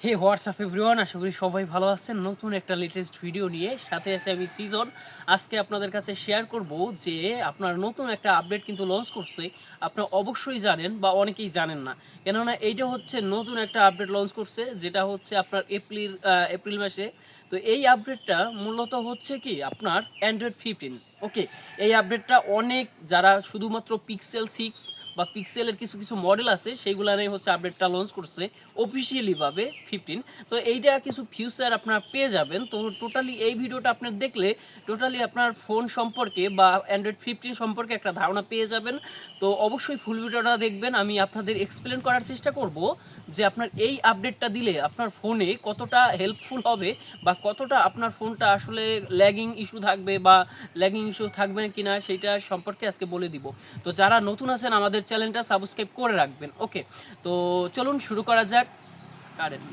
হে WhatsApp everyone, আশা করি সবাই ভালো আছেন। নতুন একটা লেটেস্ট ভিডিও নিয়ে সাথে আছে আমি সিজন। আজকে আপনাদের কাছে শেয়ার করব যে আপনার নতুন একটা আপডেট কিন্তু লঞ্চ করছে। আপনারা অবশ্যই জানেন বা অনেকেই জানেন না, কেননা এইটা হচ্ছে নতুন একটা আপডেট লঞ্চ করছে, যেটা হচ্ছে আপনার এপ্রিল মাসে। তো এই আপডেটটা মূলত হচ্ছে কি আপনার অ্যান্ড্রয়েড 15। ওকে, এই আপডেটটা অনেক যারা শুধুমাত্র পিক্সেল 6 বা পিক্সেলের কিছু কিছু মডেল আছে সেইগুলো নিয়ে হচ্ছে আপডেটটা লঞ্চ করছে অফিসিয়ালিভাবে 15। তো এইটা কিছু ফিউচার আপনারা পেয়ে যাবেন। তো টোটালি এই ভিডিওটা আপনার দেখলে টোটালি আপনার ফোন সম্পর্কে বা অ্যান্ড্রয়েড 15 সম্পর্কে একটা ধারণা পেয়ে যাবেন। তো অবশ্যই ফুল ভিডিওটা দেখবেন। আমি আপনাদের এক্সপ্লেন করার চেষ্টা করব যে আপনার এই আপডেটটা দিলে আপনার ফোনে কতটা হেল্পফুল হবে বা কতটা আপনার ফোনটা আসলে ল্যাগিং ইস্যু থাকবে বা ল্যাগিং ইস্যু থাকবে কিনা সেটা সম্পর্কে আজকে বলে দিব। তো যারা নতুন আছেন আমাদের চ্যানেলটা সাবস্ক্রাইব করে রাখবেন। ওকে, তো চলুন শুরু করা যাক। কারেন্ট